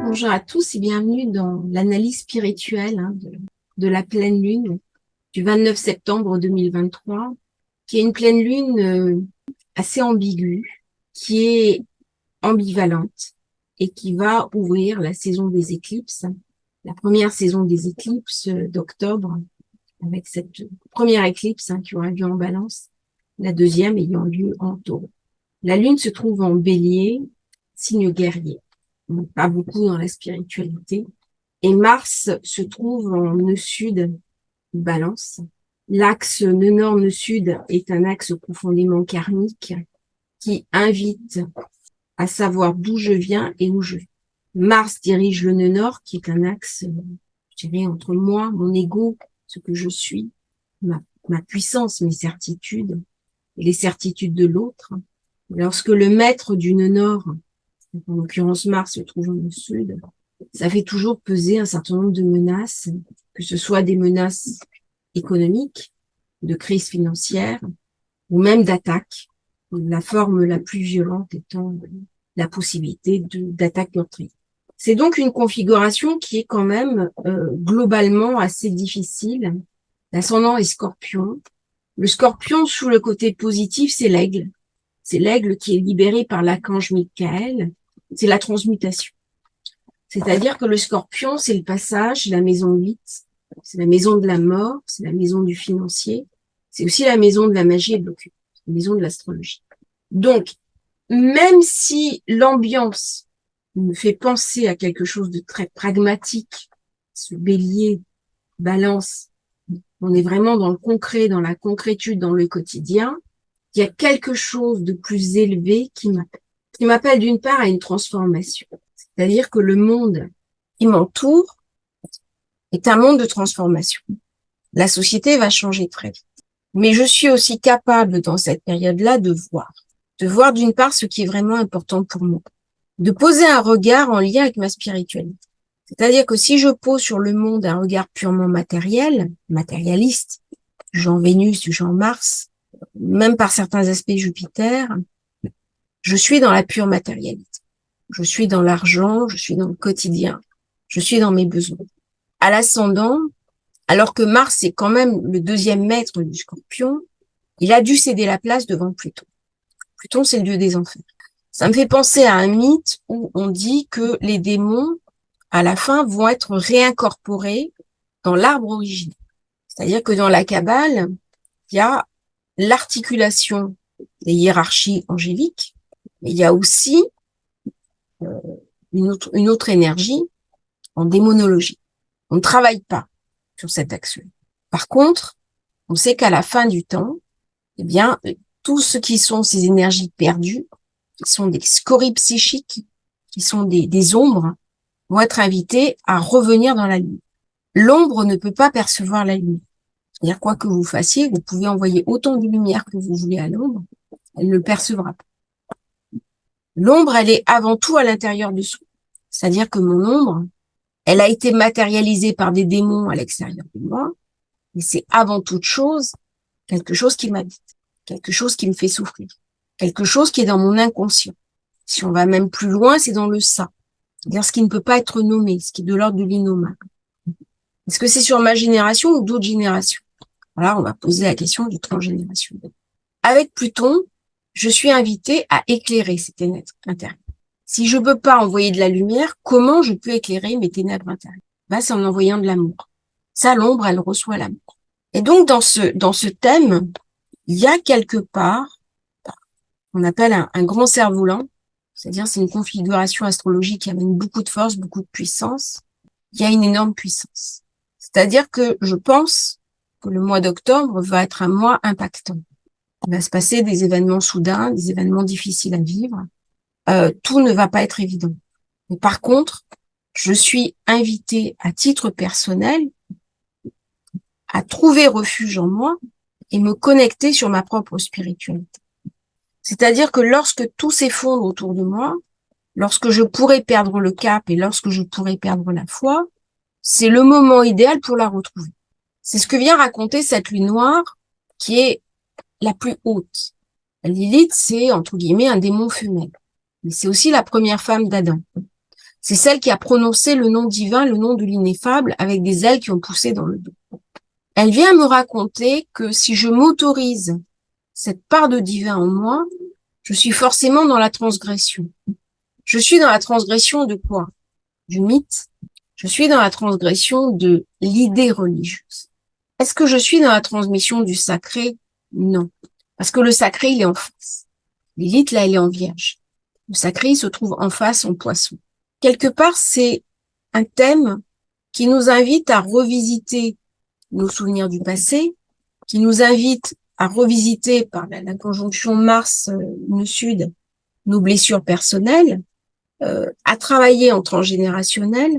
Bonjour à tous et bienvenue dans l'analyse spirituelle de la pleine lune du 29 septembre 2023, qui est une pleine lune assez ambiguë, qui est ambivalente et qui va ouvrir la saison des éclipses, la première saison des éclipses d'octobre, avec cette première éclipse qui aura lieu en Balance, la deuxième ayant lieu en Taureau. La lune se trouve en Bélier, signe guerrier. Donc, pas beaucoup dans la spiritualité. Et Mars se trouve en nœud sud, Balance. L'axe nœud nord, nœud sud est un axe profondément karmique qui invite à savoir d'où je viens et où je vais. Mars dirige le nœud nord, qui est un axe, je dirais, entre moi, mon ego, ce que je suis, ma puissance, mes certitudes, et les certitudes de l'autre. Lorsque le maître du nœud nord, en l'occurrence Mars, se trouve au sud, ça fait toujours peser un certain nombre de menaces, que ce soit des menaces économiques, de crise financière, ou même d'attaques, la forme la plus violente étant la possibilité d'attaque meurtrière. C'est donc une configuration qui est quand même globalement assez difficile. L'ascendant est Scorpion. Le Scorpion, sous le côté positif, c'est l'aigle. C'est l'aigle qui est libéré par l'archange Michael. C'est la transmutation. C'est-à-dire que le Scorpion, c'est le passage, la maison 8, c'est la maison de la mort, c'est la maison du financier, c'est aussi la maison de la magie et de l'occulte, la maison de l'astrologie. Donc, même si l'ambiance me fait penser à quelque chose de très pragmatique, ce bélier, balance, on est vraiment dans le concret, dans la concrétude, dans le quotidien, il y a quelque chose de plus élevé qui m'appelle d'une part à une transformation. C'est-à-dire que le monde qui m'entoure est un monde de transformation. La société va changer très vite. Mais je suis aussi capable dans cette période-là de voir d'une part ce qui est vraiment important pour moi, de poser un regard en lien avec ma spiritualité. C'est-à-dire que si je pose sur le monde un regard purement matériel, matérialiste, Jean Vénus, Jean Mars, même par certains aspects Jupiter, je suis dans la pure matérialité. Je suis dans l'argent, je suis dans le quotidien, je suis dans mes besoins. À l'ascendant, alors que Mars est quand même le deuxième maître du Scorpion, il a dû céder la place devant Pluton. Pluton, c'est le dieu des enfers. Ça me fait penser à un mythe où on dit que les démons, à la fin, vont être réincorporés dans l'arbre originel. C'est-à-dire que dans la Kabbale, il y a l'articulation des hiérarchies angéliques, mais il y a aussi une autre énergie en démonologie. On ne travaille pas sur cet axe-là. Par contre, on sait qu'à la fin du temps, eh bien, tout ce qui sont ces énergies perdues, qui sont des scories psychiques, qui sont des ombres, vont être invitées à revenir dans la lumière. L'ombre ne peut pas percevoir la lumière. C'est-à-dire, quoi que vous fassiez, vous pouvez envoyer autant de lumière que vous voulez à l'ombre, elle ne le percevra pas. L'ombre, elle est avant tout à l'intérieur de soi. C'est-à-dire que mon ombre, elle a été matérialisée par des démons à l'extérieur de moi, mais c'est avant toute chose quelque chose qui m'habite, quelque chose qui me fait souffrir, quelque chose qui est dans mon inconscient. Si on va même plus loin, c'est dans le ça, c'est-à-dire ce qui ne peut pas être nommé, ce qui est de l'ordre de l'innommable. Est-ce que c'est sur ma génération ou d'autres générations? Voilà, on va poser la question du transgénération. Avec Pluton, je suis invitée à éclairer ces ténèbres intérieures. Si je peux pas envoyer de la lumière, comment je peux éclairer mes ténèbres intérieures? Ben, c'est en envoyant de l'amour. Ça, l'ombre, elle reçoit l'amour. Et donc, dans ce thème, il y a quelque part, on appelle un grand cerf-volant, c'est-à-dire c'est une configuration astrologique qui amène beaucoup de force, beaucoup de puissance. Il y a une énorme puissance. C'est-à-dire que je pense que le mois d'octobre va être un mois impactant. Il va se passer des événements soudains, des événements difficiles à vivre. Tout ne va pas être évident. Mais par contre, je suis invitée à titre personnel à trouver refuge en moi et me connecter sur ma propre spiritualité. C'est-à-dire que lorsque tout s'effondre autour de moi, lorsque je pourrais perdre le cap et lorsque je pourrais perdre la foi, c'est le moment idéal pour la retrouver. C'est ce que vient raconter cette lune noire qui est la plus haute. Lilith, c'est entre guillemets un démon femelle. Mais c'est aussi la première femme d'Adam. C'est celle qui a prononcé le nom divin, le nom de l'ineffable, avec des ailes qui ont poussé dans le dos. Elle vient me raconter que si je m'autorise cette part de divin en moi, je suis forcément dans la transgression. Je suis dans la transgression de quoi? Du mythe. Je suis dans la transgression de l'idée religieuse. Est-ce que je suis dans la transmission du sacré? Non. Parce que le sacré, il est en face. Lilith, là, elle est en vierge. Le sacré, il se trouve en face, en poisson. Quelque part, c'est un thème qui nous invite à revisiter nos souvenirs du passé, qui nous invite à revisiter par la conjonction Mars-Sud nos blessures personnelles, à travailler en transgénérationnel,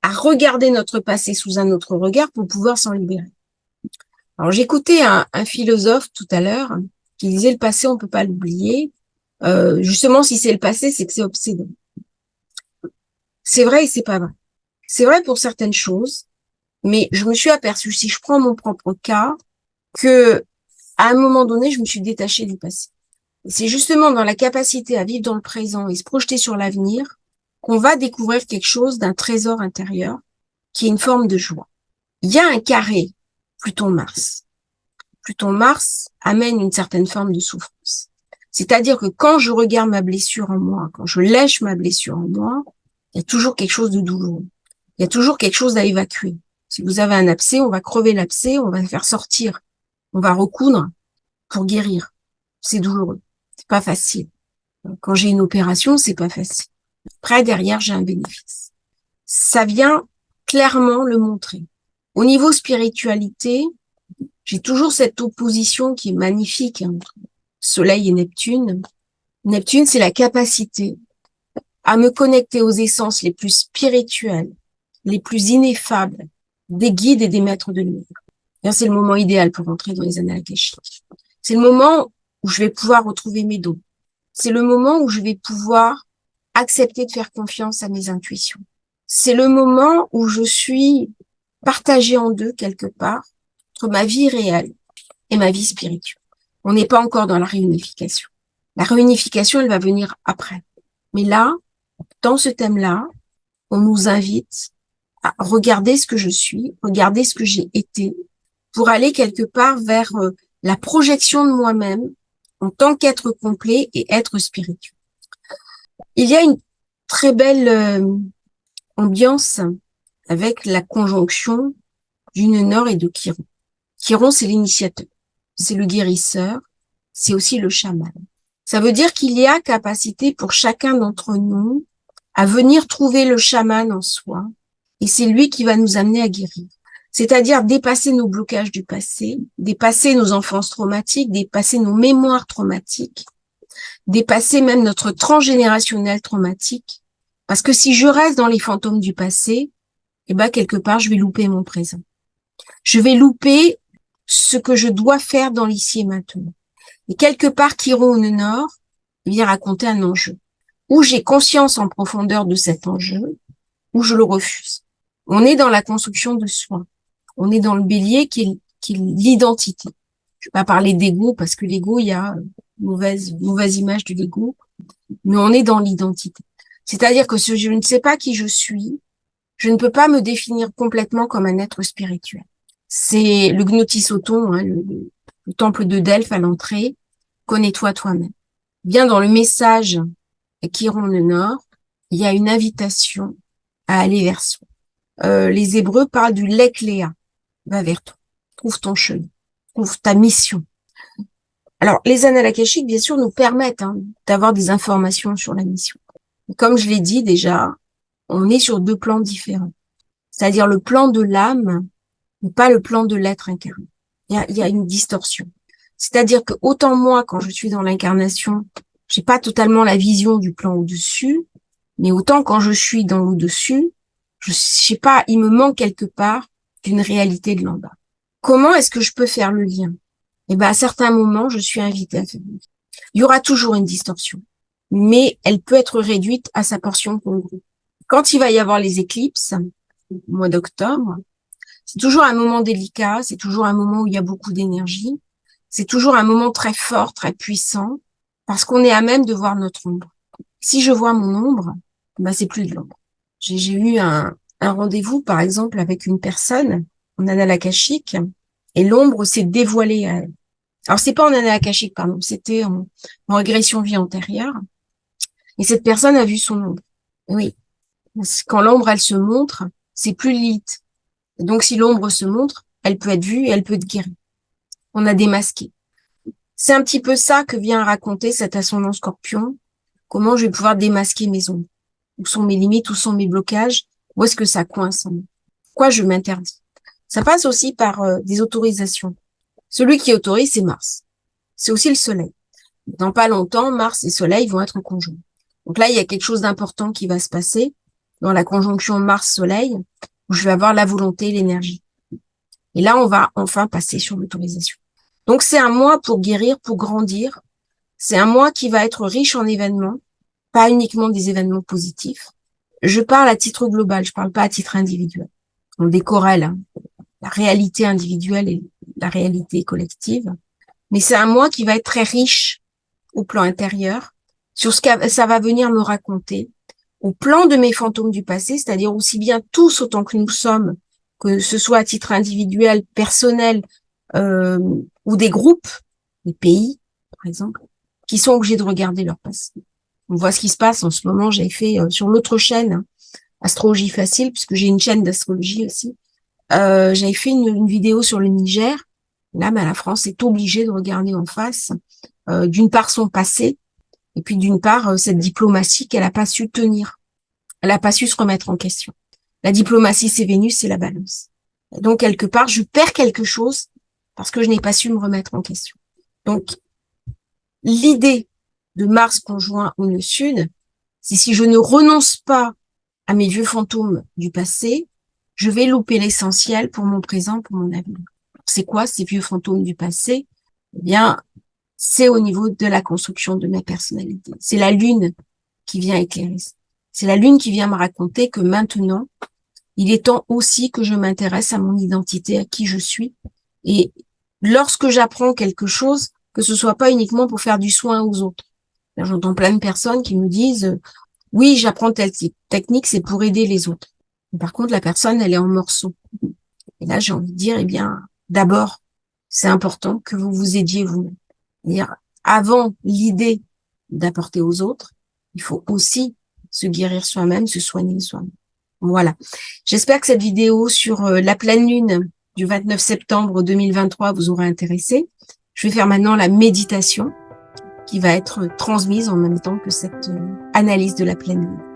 à regarder notre passé sous un autre regard pour pouvoir s'en libérer. Alors j'écoutais un philosophe tout à l'heure qui disait le passé on peut pas l'oublier. Justement si c'est le passé c'est que c'est obsédant. C'est vrai et c'est pas vrai. C'est vrai pour certaines choses, mais je me suis aperçue, si je prends mon propre cas, que à un moment donné je me suis détachée du passé. Et c'est justement dans la capacité à vivre dans le présent et se projeter sur l'avenir qu'on va découvrir quelque chose d'un trésor intérieur qui est une forme de joie. Il y a un carré Pluton-Mars. Pluton-Mars amène une certaine forme de souffrance. C'est-à-dire que quand je regarde ma blessure en moi, quand je lèche ma blessure en moi, il y a toujours quelque chose de douloureux. Il y a toujours quelque chose à évacuer. Si vous avez un abcès, on va crever l'abcès, on va le faire sortir. On va recoudre pour guérir. C'est douloureux. C'est pas facile. Quand j'ai une opération, c'est pas facile. Après, derrière, j'ai un bénéfice. Ça vient clairement le montrer. Au niveau spiritualité, j'ai toujours cette opposition qui est magnifique entre Soleil et Neptune. Neptune, c'est la capacité à me connecter aux essences les plus spirituelles, les plus ineffables, des guides et des maîtres de lumière. C'est le moment idéal pour rentrer dans les annales akashiques. C'est le moment où je vais pouvoir retrouver mes dons. C'est le moment où je vais pouvoir accepter de faire confiance à mes intuitions. C'est le moment où je suis partagée en deux quelque part entre ma vie réelle et ma vie spirituelle. On n'est pas encore dans la réunification. La réunification, elle va venir après. Mais là, dans ce thème-là, on nous invite à regarder ce que je suis, regarder ce que j'ai été, pour aller quelque part vers la projection de moi-même en tant qu'être complet et être spirituel. Il y a une très belle ambiance avec la conjonction d'une Nord et de Chiron. Chiron, c'est l'initiateur, c'est le guérisseur, c'est aussi le chaman. Ça veut dire qu'il y a capacité pour chacun d'entre nous à venir trouver le chaman en soi, et c'est lui qui va nous amener à guérir. C'est-à-dire dépasser nos blocages du passé, dépasser nos enfances traumatiques, dépasser nos mémoires traumatiques, dépasser même notre transgénérationnel traumatique. Parce que si je reste dans les fantômes du passé, eh ben, quelque part, je vais louper mon présent. Je vais louper ce que je dois faire dans l'ici et maintenant. Et quelque part, Chiron au nord vient raconter un enjeu. Où j'ai conscience en profondeur de cet enjeu, ou je le refuse. On est dans la construction de soi. On est dans le bélier qui est l'identité. Je vais pas parler d'ego parce que l'ego, il y a mauvaise image de l'ego, mais on est dans l'identité. C'est-à-dire que si je ne sais pas qui je suis, je ne peux pas me définir complètement comme un être spirituel. C'est le Gnotisauton, hein, le temple de Delphes à l'entrée. Connais-toi toi-même. Bien dans le message Chiron le Nord, il y a une invitation à aller vers soi. Les Hébreux parlent du Lekléa. Va vers toi. Trouve ton chemin. Trouve ta mission. Alors, les annales akashiques, bien sûr, nous permettent d'avoir des informations sur la mission. Comme je l'ai dit déjà, on est sur deux plans différents. C'est-à-dire le plan de l'âme n'est pas le plan de l'être incarné. Il y a une distorsion. C'est-à-dire que autant moi, quand je suis dans l'incarnation, j'ai pas totalement la vision du plan au-dessus, mais autant quand je suis dans l'au-dessus, je sais pas, il me manque quelque part d'une réalité de l'en bas. Comment est-ce que je peux faire le lien? Eh ben, à certains moments, je suis invitée à faire le lien. Il y aura toujours une distorsion, mais elle peut être réduite à sa portion congrue. Quand il va y avoir les éclipses, au mois d'octobre, c'est toujours un moment délicat, c'est toujours un moment où il y a beaucoup d'énergie, c'est toujours un moment très fort, très puissant, parce qu'on est à même de voir notre ombre. Si je vois mon ombre, ben c'est plus de l'ombre. J'ai eu un rendez-vous, par exemple, avec une personne en annales akashique, et l'ombre s'est dévoilée à elle. Alors, c'est pas en annales akashique, pardon, c'était en régression vie antérieure. Et cette personne a vu son ombre. Oui. Quand l'ombre, elle se montre, c'est plus lit. Donc, si l'ombre se montre, elle peut être vue et elle peut être guérie. On a démasqué. C'est un petit peu ça que vient raconter cet ascendant Scorpion. Comment je vais pouvoir démasquer mes ombres? Où sont mes limites? Où sont mes blocages? Où est-ce que ça coince en moi? Pourquoi je m'interdis? Ça passe aussi par des autorisations. Celui qui autorise, c'est Mars. C'est aussi le Soleil. Dans pas longtemps, Mars et Soleil vont être en conjonction. Donc là, il y a quelque chose d'important qui va se passer dans la conjonction Mars-Soleil, où je vais avoir la volonté et l'énergie. Et là, on va enfin passer sur l'autorisation. Donc, c'est un mois pour guérir, pour grandir. C'est un mois qui va être riche en événements, pas uniquement des événements positifs. Je parle à titre global, je parle pas à titre individuel. On décorrèle la réalité individuelle et la réalité collective. Mais c'est un mois qui va être très riche au plan intérieur, sur ce que ça va venir me raconter, au plan de mes fantômes du passé, c'est-à-dire aussi bien tous autant que nous sommes, que ce soit à titre individuel, personnel, euh, ou des groupes, des pays, par exemple, qui sont obligés de regarder leur passé. On voit ce qui se passe en ce moment. J'ai fait sur l'autre chaîne, Astrologie Facile, puisque j'ai une chaîne d'astrologie aussi. J'avais fait une vidéo sur le Niger. Là, la France est obligée de regarder en face, d'une part son passé, et puis d'une part cette diplomatie qu'elle n'a pas su tenir. Elle n'a pas su se remettre en question. La diplomatie, c'est Vénus, c'est la balance. Et donc, quelque part, je perds quelque chose parce que je n'ai pas su me remettre en question. Donc, l'idée de Mars conjoint au nœud sud, c'est si je ne renonce pas à mes vieux fantômes du passé, je vais louper l'essentiel pour mon présent, pour mon avenir. C'est quoi ces vieux fantômes du passé? Eh bien, c'est au niveau de la construction de ma personnalité. C'est la lune qui vient éclairer ça. C'est la lune qui vient me raconter que maintenant, il est temps aussi que je m'intéresse à mon identité, à qui je suis. Et lorsque j'apprends quelque chose, que ce soit pas uniquement pour faire du soin aux autres. Là, j'entends plein de personnes qui me disent, oui, j'apprends telle technique, c'est pour aider les autres. Mais par contre, la personne, elle est en morceaux. Et là, j'ai envie de dire, eh bien, d'abord, c'est important que vous vous aidiez vous-même. C'est-à-dire, avant l'idée d'apporter aux autres, il faut aussi se guérir soi-même, se soigner soi-même. Voilà. J'espère que cette vidéo sur la pleine lune du 29 septembre 2023 vous aura intéressé. Je vais faire maintenant la méditation qui va être transmise en même temps que cette analyse de la pleine lune.